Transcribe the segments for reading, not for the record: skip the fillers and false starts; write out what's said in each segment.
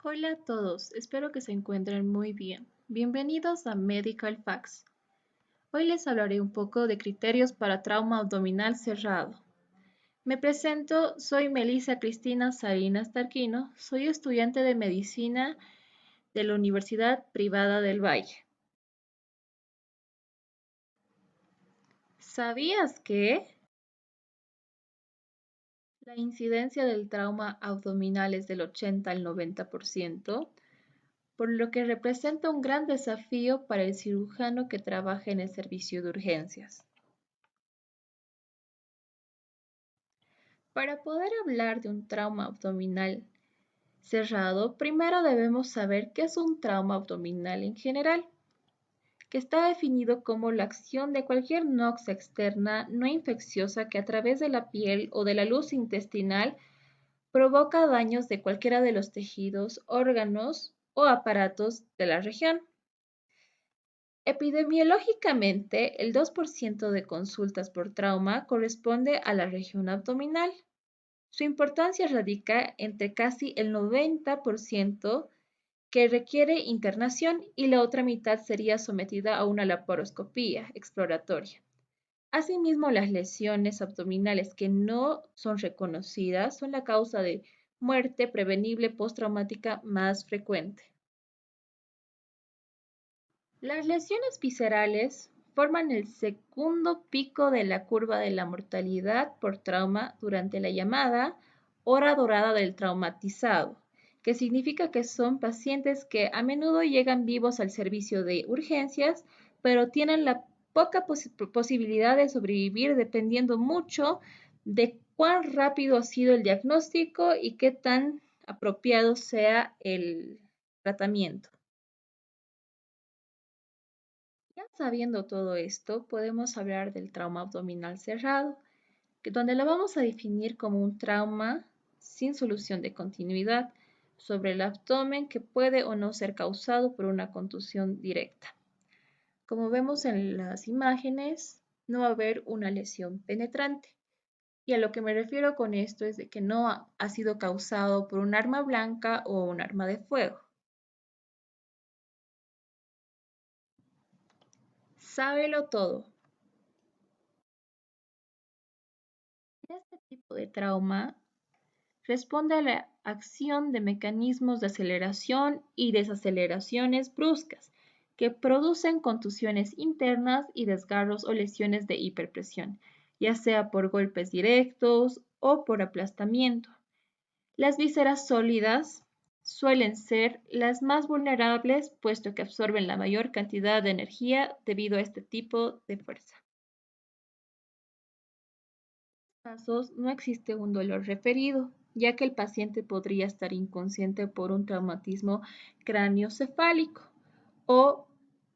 Hola a todos, espero que se encuentren muy bien. Bienvenidos a Medical Facts. Hoy les hablaré un poco de criterios para trauma abdominal cerrado. Me presento, soy Melissa Cristina Salinas Tarquino, soy estudiante de medicina de la Universidad Privada del Valle. ¿Sabías que la incidencia del trauma abdominal es del 80 al 90%? Por lo que representa un gran desafío para el cirujano que trabaja en el servicio de urgencias. Para poder hablar de un trauma abdominal cerrado, primero debemos saber qué es un trauma abdominal en general, que está definido como la acción de cualquier noxa externa no infecciosa que a través de la piel o de la luz intestinal provoca daños de cualquiera de los tejidos, órganos o aparatos de la región. Epidemiológicamente, el 2% de consultas por trauma corresponde a la región abdominal. Su importancia radica entre casi el 90% que requiere internación y la otra mitad sería sometida a una laparoscopía exploratoria. Asimismo, las lesiones abdominales que no son reconocidas son la causa de muerte prevenible postraumática más frecuente. Las lesiones viscerales forman el segundo pico de la curva de la mortalidad por trauma durante la llamada hora dorada del traumatizado, que significa que son pacientes que a menudo llegan vivos al servicio de urgencias, pero tienen la poca posibilidad de sobrevivir dependiendo mucho de cuán rápido ha sido el diagnóstico y qué tan apropiado sea el tratamiento. Ya sabiendo todo esto, podemos hablar del trauma abdominal cerrado, donde lo vamos a definir como un trauma sin solución de continuidad sobre el abdomen que puede o no ser causado por una contusión directa. Como vemos en las imágenes, no va a haber una lesión penetrante. Y a lo que me refiero con esto es de que no ha sido causado por un arma blanca o un arma de fuego. Sábelo todo. Este tipo de trauma responde a la acción de mecanismos de aceleración y desaceleraciones bruscas que producen contusiones internas y desgarros o lesiones de hiperpresión, ya sea por golpes directos o por aplastamiento. Las vísceras sólidas suelen ser las más vulnerables puesto que absorben la mayor cantidad de energía debido a este tipo de fuerza. Casos no existe un dolor referido, ya que el paciente podría estar inconsciente por un traumatismo craneoencefálico o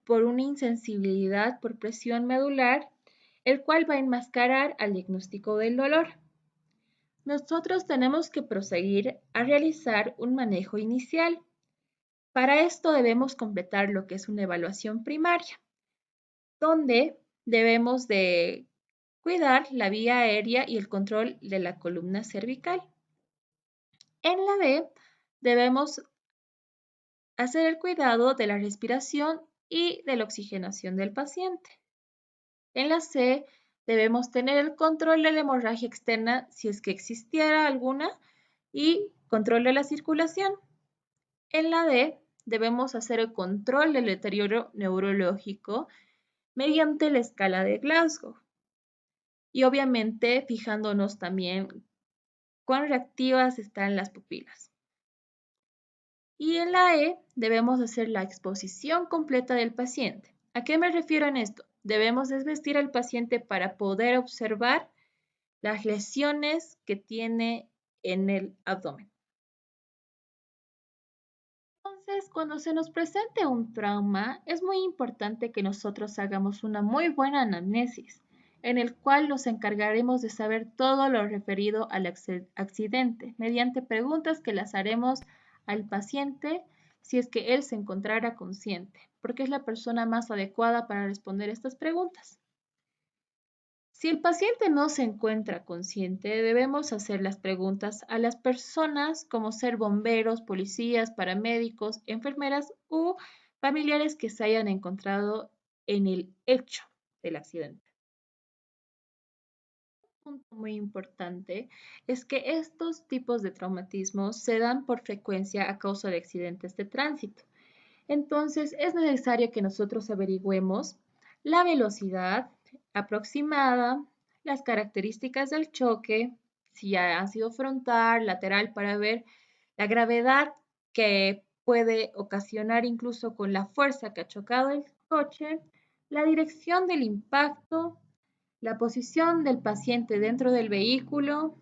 por una insensibilidad por presión medular, el cual va a enmascarar al diagnóstico del dolor. Nosotros tenemos que proseguir a realizar un manejo inicial. Para esto debemos completar lo que es una evaluación primaria, donde debemos de cuidar la vía aérea y el control de la columna cervical. En la B, debemos hacer el cuidado de la respiración y de la oxigenación del paciente. En la C, debemos tener el control de la hemorragia externa si es que existiera alguna y control de la circulación. En la D, debemos hacer el control del deterioro neurológico mediante la escala de Glasgow. Y obviamente fijándonos también cuán reactivas están las pupilas. Y en la E debemos hacer la exposición completa del paciente. ¿A qué me refiero en esto? Debemos desvestir al paciente para poder observar las lesiones que tiene en el abdomen. Entonces, cuando se nos presente un trauma, es muy importante que nosotros hagamos una muy buena anamnesis, en el cual nos encargaremos de saber todo lo referido al accidente, mediante preguntas que las haremos al paciente si es que él se encontrara consciente, porque es la persona más adecuada para responder estas preguntas. Si el paciente no se encuentra consciente, debemos hacer las preguntas a las personas como ser bomberos, policías, paramédicos, enfermeras u familiares que se hayan encontrado en el hecho del accidente. Un punto muy importante es que estos tipos de traumatismos se dan por frecuencia a causa de accidentes de tránsito. Entonces, es necesario que nosotros averigüemos la velocidad aproximada, las características del choque, si ha sido frontal, lateral, para ver la gravedad que puede ocasionar incluso con la fuerza que ha chocado el coche, la dirección del impacto, la posición del paciente dentro del vehículo.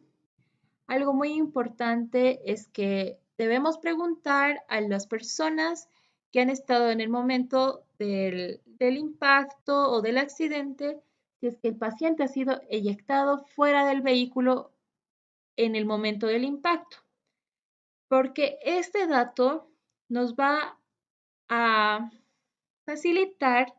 Algo muy importante es que debemos preguntar a las personas que han estado en el momento del impacto o del accidente si es que el paciente ha sido eyectado fuera del vehículo en el momento del impacto, porque este dato nos va a facilitar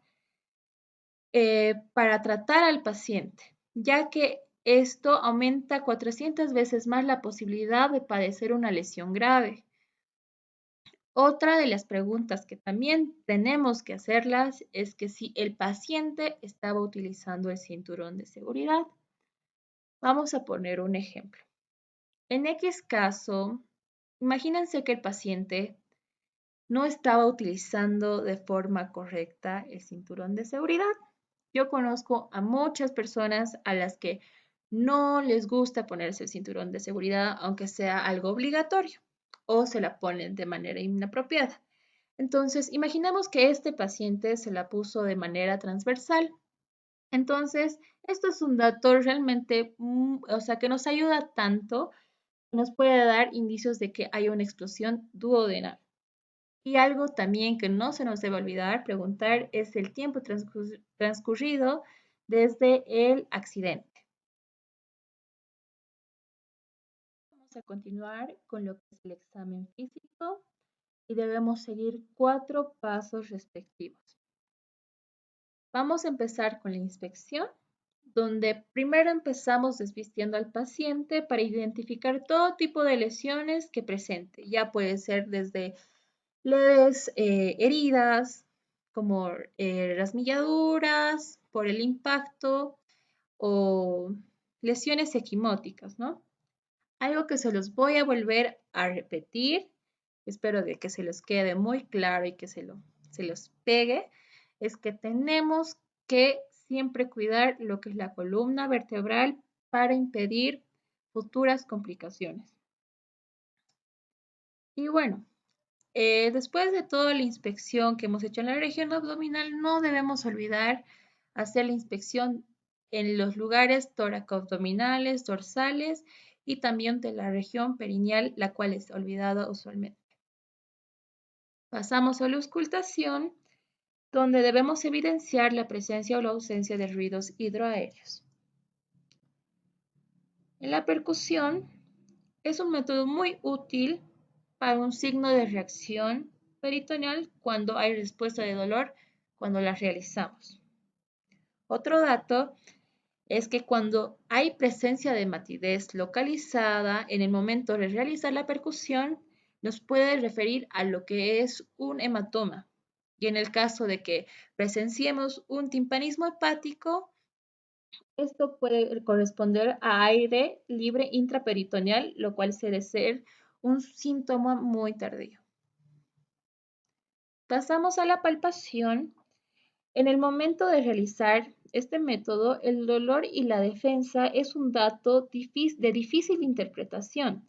para tratar al paciente, ya que esto aumenta 400 veces más la posibilidad de padecer una lesión grave. Otra de las preguntas que también tenemos que hacerlas es que si el paciente estaba utilizando el cinturón de seguridad. Vamos a poner un ejemplo. En X caso, imagínense que el paciente no estaba utilizando de forma correcta el cinturón de seguridad. Yo conozco a muchas personas a las que no les gusta ponerse el cinturón de seguridad, aunque sea algo obligatorio, o se la ponen de manera inapropiada. Entonces, imaginemos que este paciente se la puso de manera transversal. Entonces, esto es un dato realmente, o sea, que nos ayuda tanto, nos puede dar indicios de que hay una explosión duodenal. Y algo también que no se nos debe olvidar preguntar es el tiempo transcurrido desde el accidente. Vamos a continuar con lo que es el examen físico y debemos seguir 4 pasos respectivos. Vamos a empezar con la inspección, donde primero empezamos desvistiendo al paciente para identificar todo tipo de lesiones que presente. Ya puede ser desde leves heridas, como rasmilladuras por el impacto o lesiones equimóticas, ¿no? Algo que se los voy a volver a repetir, espero de que se los quede muy claro y que se los pegue, es que tenemos que siempre cuidar lo que es la columna vertebral para impedir futuras complicaciones. Y bueno, después de toda la inspección que hemos hecho en la región abdominal, no debemos olvidar hacer la inspección en los lugares tóraco-abdominales, dorsales y también de la región perineal, la cual es olvidada usualmente. Pasamos a la auscultación, donde debemos evidenciar la presencia o la ausencia de ruidos hidroaéreos. En la percusión es un método muy útil para un signo de reacción peritoneal cuando hay respuesta de dolor cuando la realizamos. Otro dato es que cuando hay presencia de matidez localizada en el momento de realizar la percusión, nos puede referir a lo que es un hematoma. Y en el caso de que presenciemos un timpanismo hepático, esto puede corresponder a aire libre intraperitoneal, lo cual suele ser un síntoma muy tardío. Pasamos a la palpación. En el momento de realizar este método, el dolor y la defensa es un dato de difícil interpretación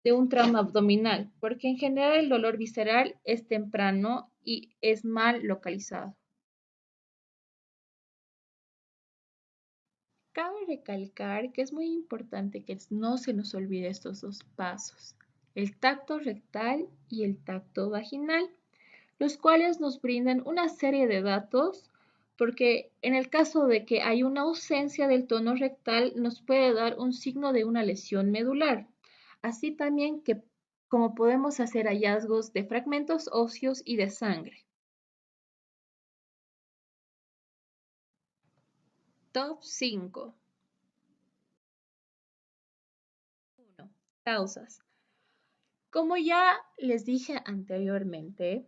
de un trauma abdominal, porque en general el dolor visceral es temprano y es mal localizado. Cabe recalcar que es muy importante que no se nos olvide estos 2 pasos, el tacto rectal y el tacto vaginal, los cuales nos brindan una serie de datos porque en el caso de que hay una ausencia del tono rectal nos puede dar un signo de una lesión medular, así también que como podemos hacer hallazgos de fragmentos óseos y de sangre. Top 5. 1. Causas. Como ya les dije anteriormente,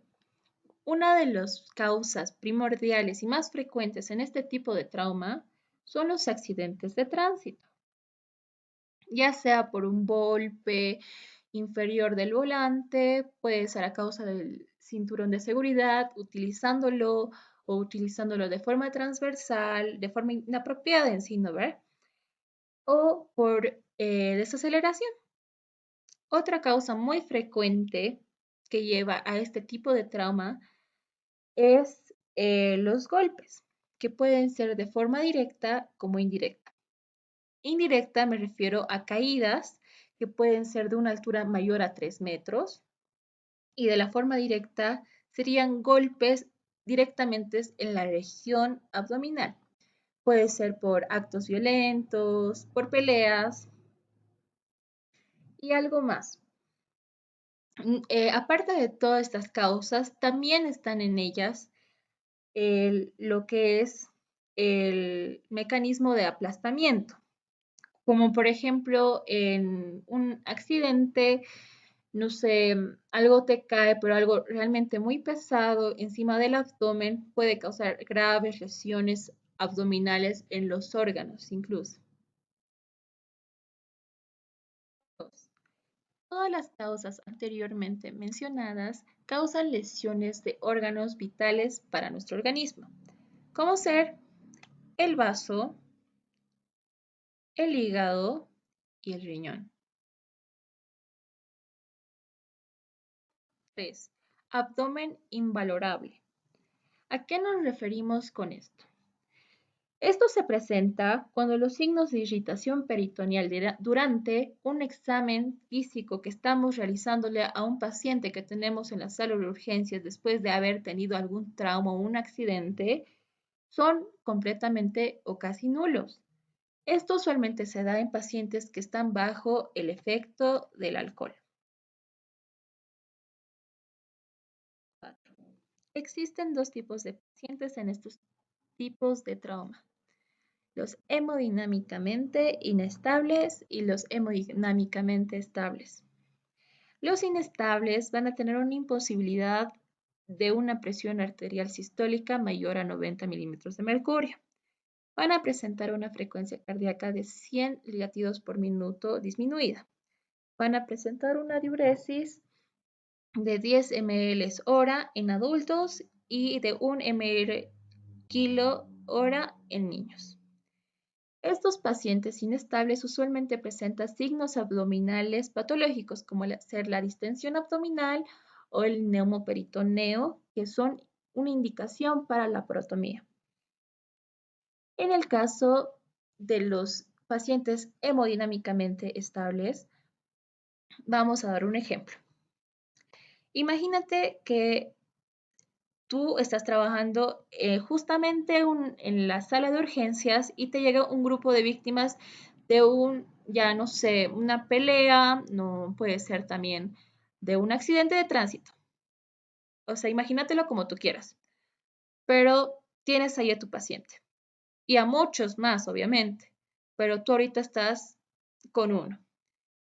una de las causas primordiales y más frecuentes en este tipo de trauma son los accidentes de tránsito, ya sea por un golpe inferior del volante, puede ser a causa del cinturón de seguridad, utilizándolo de forma transversal, de forma inapropiada en sí, ¿no ver? O por desaceleración. Otra causa muy frecuente que lleva a este tipo de trauma es los golpes, que pueden ser de forma directa como indirecta. Indirecta me refiero a caídas que pueden ser de una altura mayor a 3 metros y de la forma directa serían golpes directamente en la región abdominal. Puede ser por actos violentos, por peleas y algo más. Aparte de todas estas causas, también están en ellas lo que es el mecanismo de aplastamiento, como por ejemplo en un accidente, no sé, algo te cae, pero algo realmente muy pesado encima del abdomen puede causar graves lesiones abdominales en los órganos incluso. Dos, todas las causas anteriormente mencionadas causan lesiones de órganos vitales para nuestro organismo, como ser el vaso, el hígado y el riñón. 3. Abdomen invalorable. ¿A qué nos referimos con esto? Esto se presenta cuando los signos de irritación peritoneal durante un examen físico que estamos realizándole a un paciente que tenemos en la sala de urgencias después de haber tenido algún trauma o un accidente son completamente o casi nulos. Esto usualmente se da en pacientes que están bajo el efecto del alcohol. 4. Existen dos tipos de pacientes en estos tipos de trauma: los hemodinámicamente inestables y los hemodinámicamente estables. Los inestables van a tener una imposibilidad de una presión arterial sistólica mayor a 90 milímetros de mercurio. Van a presentar una frecuencia cardíaca de 100 latidos por minuto disminuida. Van a presentar una diuresis de 10 ml hora en adultos y de 1 ml kilo hora en niños. Estos pacientes inestables usualmente presentan signos abdominales patológicos como ser la distensión abdominal o el neumoperitoneo, que son una indicación para la protomía. En el caso de los pacientes hemodinámicamente estables, vamos a dar un ejemplo. Imagínate que tú estás trabajando justamente en la sala de urgencias y te llega un grupo de víctimas de ya no sé, una pelea, no puede ser también de un accidente de tránsito. O sea, imagínatelo como tú quieras, pero tienes ahí a tu paciente y a muchos más, obviamente, pero tú ahorita estás con uno.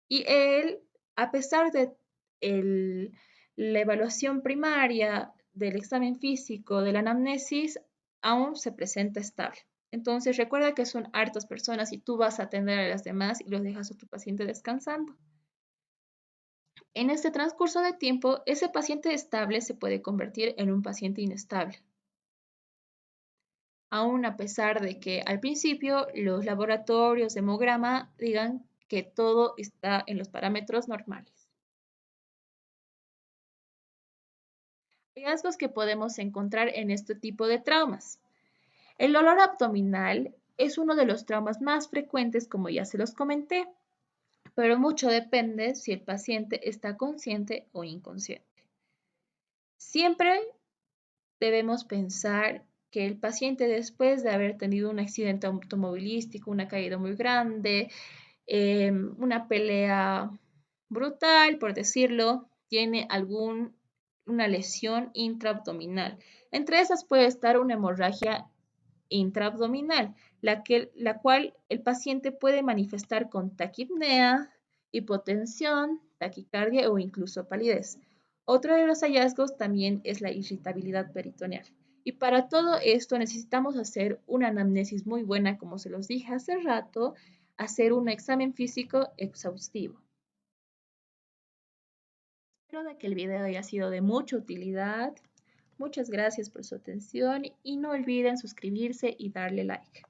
Y él, a pesar de el, la evaluación primaria, del examen físico, de la anamnesis, aún se presenta estable. Entonces recuerda que son hartas personas y tú vas a atender a las demás y los dejas a tu paciente descansando. En este transcurso de tiempo, ese paciente estable se puede convertir en un paciente inestable. Aún a pesar de que al principio los laboratorios de hemograma digan que todo está en los parámetros normales. Hallazgos que podemos encontrar en este tipo de traumas. El dolor abdominal es uno de los traumas más frecuentes, como ya se los comenté, pero mucho depende si el paciente está consciente o inconsciente. Siempre debemos pensar que el paciente, después de haber tenido un accidente automovilístico, una caída muy grande, una pelea brutal, por decirlo, tiene una lesión intraabdominal. Entre esas puede estar una hemorragia intraabdominal, la cual el paciente puede manifestar con taquipnea, hipotensión, taquicardia o incluso palidez. Otro de los hallazgos también es la irritabilidad peritoneal. Y para todo esto necesitamos hacer una anamnesis muy buena, como se los dije hace rato, hacer un examen físico exhaustivo. Espero de que el video haya sido de mucha utilidad. Muchas gracias por su atención y no olviden suscribirse y darle like.